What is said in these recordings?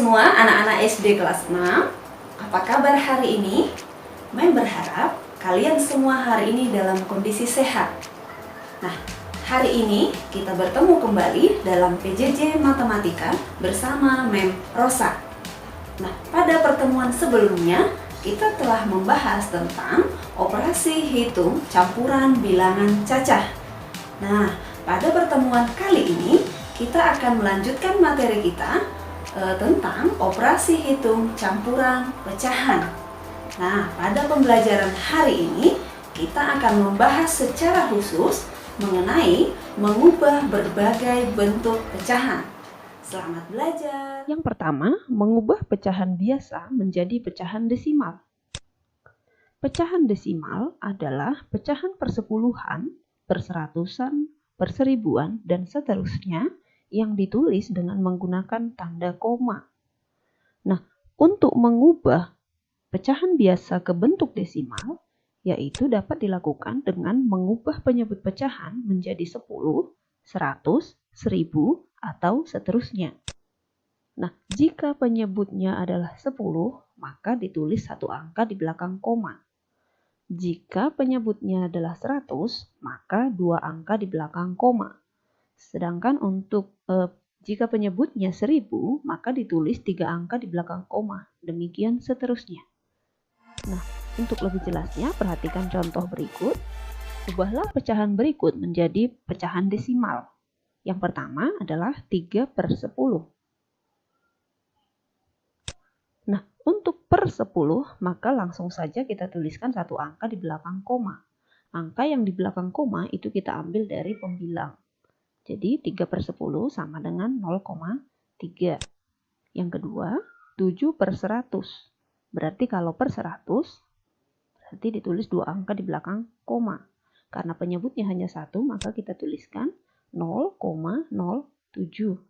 semua anak-anak SD kelas 6. Apa kabar hari ini? Mai berharap kalian semua hari ini dalam kondisi sehat. Nah, hari ini kita bertemu kembali dalam PJJ Matematika bersama Mem Rosa. Nah, pada pertemuan sebelumnya kita telah membahas tentang operasi hitung campuran bilangan cacah. Nah, pada pertemuan kali ini kita akan melanjutkan materi kita tentang operasi hitung campuran pecahan. Nah, pada pembelajaran hari ini kita akan membahas secara khusus mengenai mengubah berbagai bentuk pecahan. Selamat belajar. Yang pertama, mengubah pecahan biasa menjadi pecahan desimal. Pecahan desimal adalah pecahan persepuluhan, perseratusan, perseribuan, dan seterusnya yang ditulis dengan menggunakan tanda koma. Nah, untuk mengubah pecahan biasa ke bentuk desimal, yaitu dapat dilakukan dengan mengubah penyebut pecahan menjadi 10, 100, 1000, atau seterusnya. Nah, jika penyebutnya adalah 10, maka ditulis satu angka di belakang koma. Jika penyebutnya adalah 100, maka dua angka di belakang koma. Sedangkan untuk jika penyebutnya 1000, maka ditulis 3 angka di belakang koma. Demikian seterusnya. Nah, untuk lebih jelasnya, perhatikan contoh berikut. Ubahlah pecahan berikut menjadi pecahan desimal. Yang pertama adalah 3/10. Nah, untuk per 10, maka langsung saja kita tuliskan satu angka di belakang koma. Angka yang di belakang koma itu kita ambil dari pembilang. Jadi 3/10 sama dengan 0,3. Yang kedua, 7/100. Berarti kalau per 100, berarti ditulis dua angka di belakang koma. Karena penyebutnya hanya satu, maka kita tuliskan 0,07.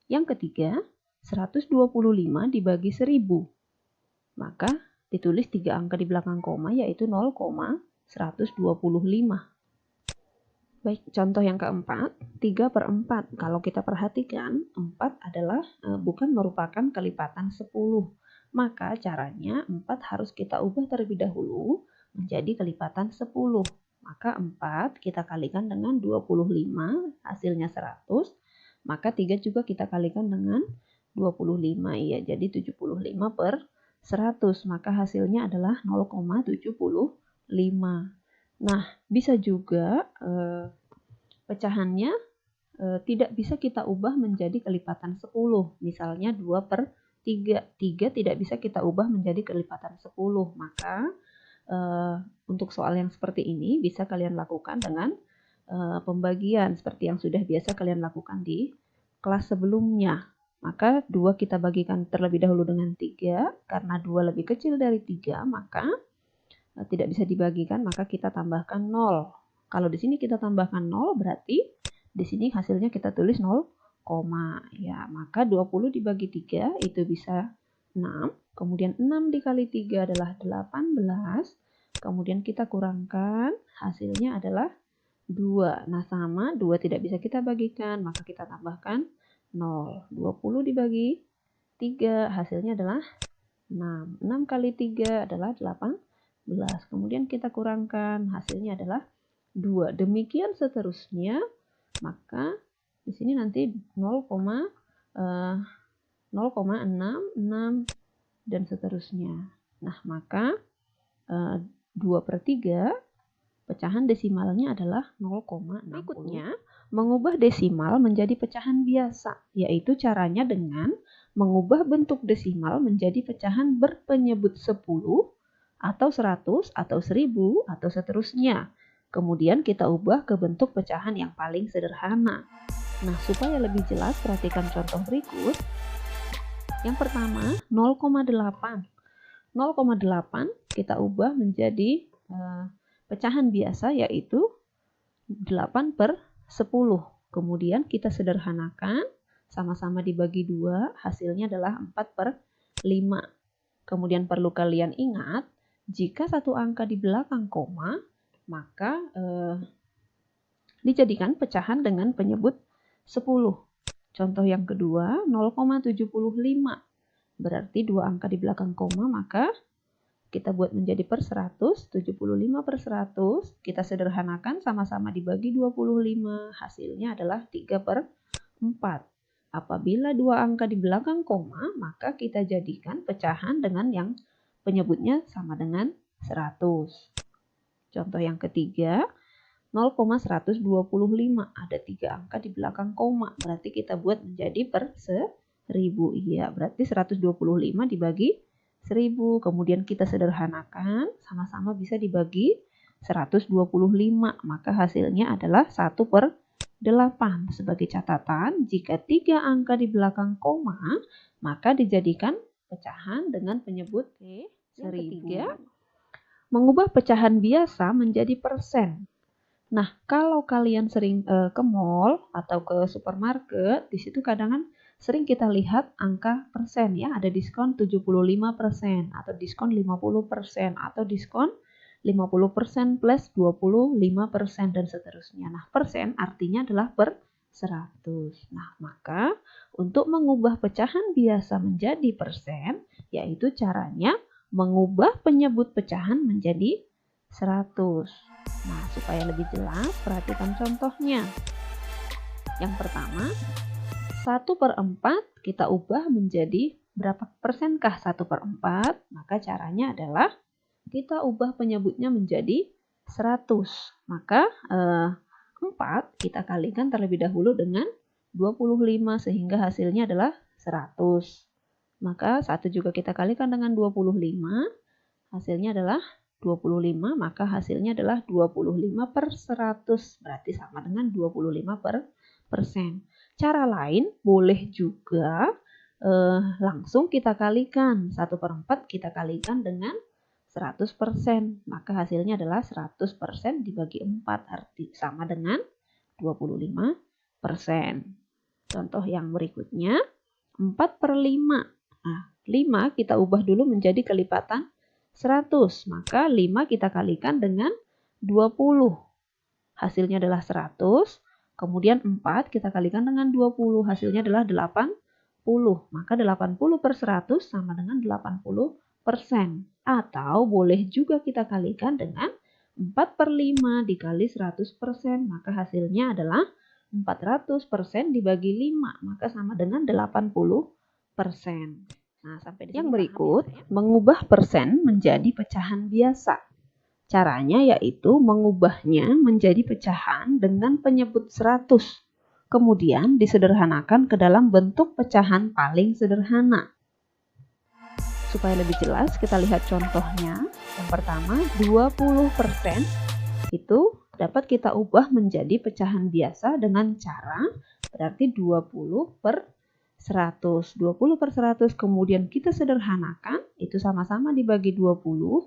Yang ketiga, 125 dibagi 1000. Maka ditulis 3 angka di belakang koma, yaitu 0,125. Baik, contoh yang keempat, 3/4. Kalau kita perhatikan, 4 adalah bukan merupakan kelipatan 10. Maka caranya 4 harus kita ubah terlebih dahulu menjadi kelipatan 10. Maka 4 kita kalikan dengan 25, hasilnya 100. Maka 3 juga kita kalikan dengan 25, ya, jadi 75/100. Maka hasilnya adalah 0,75. Nah, bisa juga pecahannya tidak bisa kita ubah menjadi kelipatan 10. Misalnya 2/3. 3 tidak bisa kita ubah menjadi kelipatan 10. Maka untuk soal yang seperti ini bisa kalian lakukan dengan pembagian seperti yang sudah biasa kalian lakukan di kelas sebelumnya. Maka 2 kita bagikan terlebih dahulu dengan 3. Karena 2 lebih kecil dari 3, maka tidak bisa dibagikan, maka kita tambahkan 0. Kalau di sini kita tambahkan 0, berarti di sini hasilnya kita tulis 0, ya, maka 20 dibagi 3 itu bisa 6. Kemudian 6 dikali 3 adalah 18. Kemudian kita kurangkan, hasilnya adalah 2. Nah, sama 2 tidak bisa kita bagikan, maka kita tambahkan 0. 20 dibagi 3, hasilnya adalah 6. 6 kali 3 adalah 18. Kemudian kita kurangkan, hasilnya adalah 2. Demikian seterusnya, maka di sini nanti 0,66 dan seterusnya. Nah, maka 2/3 pecahan desimalnya adalah 0,60. Berikutnya, mengubah desimal menjadi pecahan biasa, yaitu caranya dengan mengubah bentuk desimal menjadi pecahan berpenyebut 10, atau 100, atau 1000, atau seterusnya. Kemudian kita ubah ke bentuk pecahan yang paling sederhana. Nah, supaya lebih jelas, perhatikan contoh berikut. Yang pertama, 0,8. 0,8 kita ubah menjadi pecahan biasa, yaitu 8/10. Kemudian kita sederhanakan, sama-sama dibagi 2, hasilnya adalah 4/5. Kemudian perlu kalian ingat, jika satu angka di belakang koma, maka dijadikan pecahan dengan penyebut 10. Contoh yang kedua, 0,75. berarti 2 angka di belakang koma, maka kita buat menjadi per 100, 75 per 100, kita sederhanakan sama-sama dibagi 25, hasilnya adalah 3 per 4. Apabila 2 angka di belakang koma, maka kita jadikan pecahan dengan yang penyebutnya sama dengan 100. Contoh yang ketiga, 0,125, ada 3 angka di belakang koma, berarti kita buat menjadi per 1000. Iya, berarti 125 dibagi 1000, kemudian kita sederhanakan, sama-sama bisa dibagi 125, maka hasilnya adalah 1 per 8. Sebagai catatan, jika 3 angka di belakang koma, maka dijadikan pecahan dengan penyebut 1000. Mengubah pecahan biasa menjadi persen. Nah, kalau kalian sering ke mall atau ke supermarket, di situ kadang sering kita lihat angka persen ya, ada diskon 75% atau diskon 50% atau diskon 50% plus 25% dan seterusnya. Nah, persen artinya adalah per 100. Nah, maka untuk mengubah pecahan biasa menjadi persen, yaitu caranya mengubah penyebut pecahan menjadi 100. Nah, supaya lebih jelas, perhatikan contohnya. Yang pertama, 1 per 4 kita ubah menjadi berapa persenkah 1 per 4? Maka caranya adalah kita ubah penyebutnya menjadi 100. Maka 4 kita kalikan terlebih dahulu dengan 25 sehingga hasilnya adalah 100. Maka 1 juga kita kalikan dengan 25, hasilnya adalah 25, maka hasilnya adalah 25 per 100, berarti sama dengan 25 per persen. Cara lain boleh juga langsung kita kalikan, 1 per 4 kita kalikan dengan 100%, maka hasilnya adalah 100% dibagi 4, arti sama dengan 25%. Contoh yang berikutnya, 4 per 5. Nah, 5 kita ubah dulu menjadi kelipatan 100, maka 5 kita kalikan dengan 20. Hasilnya adalah 100, kemudian 4 kita kalikan dengan 20, hasilnya adalah 80. Maka 80 per 100 sama dengan 80%. Atau boleh juga kita kalikan dengan 4 per 5 dikali 100%, maka hasilnya adalah 400% dibagi 5, maka sama dengan 80%. Nah, sampai di sini. Yang berikut, mengubah persen menjadi pecahan biasa. Caranya yaitu mengubahnya menjadi pecahan dengan penyebut 100. Kemudian disederhanakan ke dalam bentuk pecahan paling sederhana. Supaya lebih jelas, kita lihat contohnya. Yang pertama, 20% itu dapat kita ubah menjadi pecahan biasa dengan cara berarti 20 per 100. 20 per 100 kemudian kita sederhanakan, itu sama-sama dibagi 20,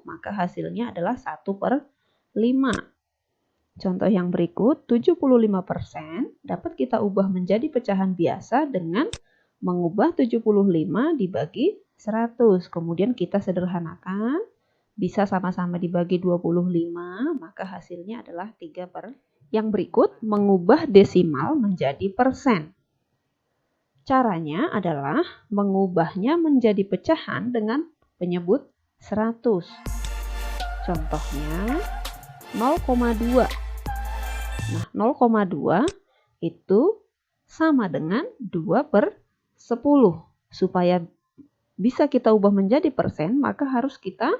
maka hasilnya adalah 1 per 5. Contoh yang berikut, 75% dapat kita ubah menjadi pecahan biasa dengan mengubah 75 dibagi 100. Kemudian kita sederhanakan, bisa sama-sama dibagi 25, maka hasilnya adalah 3 per. Yang berikut, mengubah desimal menjadi persen. Caranya adalah mengubahnya menjadi pecahan dengan penyebut 100. Contohnya 0,2. Nah, 0,2 itu sama dengan 2 per 10. Supaya bisa kita ubah menjadi persen, maka harus kita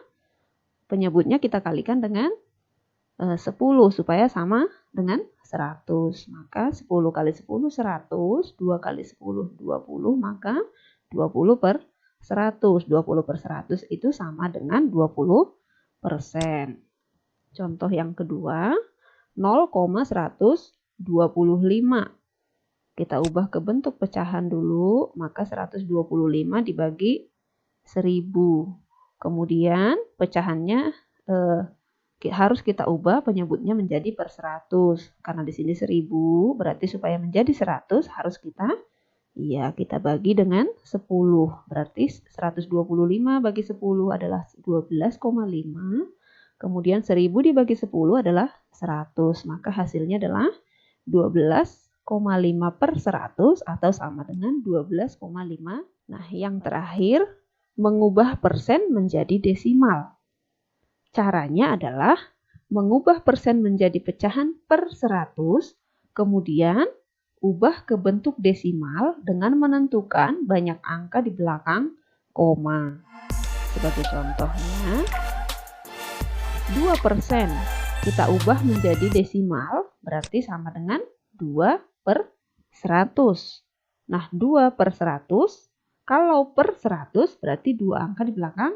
penyebutnya kita kalikan dengan 10 supaya sama dengan 100. Maka 10 kali 10 100, 2 kali 10 20, maka 20 per 100. 20 per 100 itu sama dengan 20%. Contoh yang kedua, 0,125. Kita ubah ke bentuk pecahan dulu, maka 125 dibagi 1000. Kemudian pecahannya harus kita ubah penyebutnya menjadi per 100. Karena di sini 1000, berarti supaya menjadi 100 harus kita bagi dengan 10. Berarti 125 bagi 10 adalah 12,5. Kemudian 1000 dibagi 10 adalah 100. Maka hasilnya adalah 12,5 per 100 atau sama dengan 12,5. Nah, yang terakhir mengubah persen menjadi desimal. Caranya adalah mengubah persen menjadi pecahan per 100, kemudian ubah ke bentuk desimal dengan menentukan banyak angka di belakang koma. Sebagai contohnya, 2% kita ubah menjadi desimal, berarti sama dengan 2 per 100. Nah, 2 per 100, kalau per 100 berarti 2 angka di belakang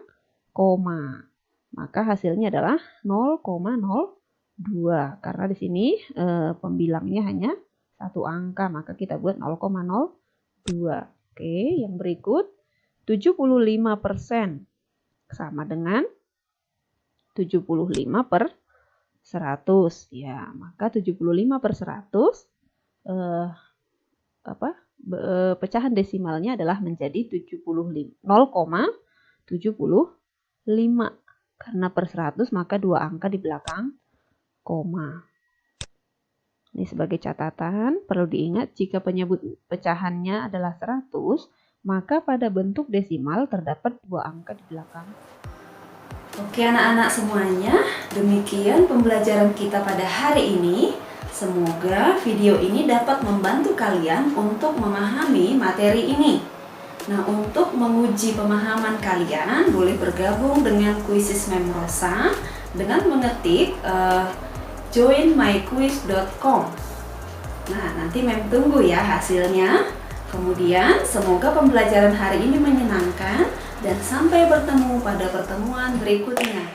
koma. Maka hasilnya adalah 0,02. Karena di sini pembilangnya hanya satu angka, maka kita buat 0,02. Oke, yang berikut 75% sama dengan 75 per 100. Ya, maka 75 per 100 pecahan desimalnya adalah menjadi 0,75. Karena per 100 maka 2 angka di belakang koma. Ini sebagai catatan, perlu diingat jika penyebut pecahannya adalah 100, maka pada bentuk desimal terdapat 2 angka di belakang. Oke anak-anak semuanya, demikian pembelajaran kita pada hari ini. Semoga video ini dapat membantu kalian untuk memahami materi ini. Nah, untuk menguji pemahaman kalian, boleh bergabung dengan Quizzes Mem Rosa dengan mengetik joinmyquiz.com. Nah, nanti Mem tunggu ya hasilnya. Kemudian, semoga pembelajaran hari ini menyenangkan dan sampai bertemu pada pertemuan berikutnya.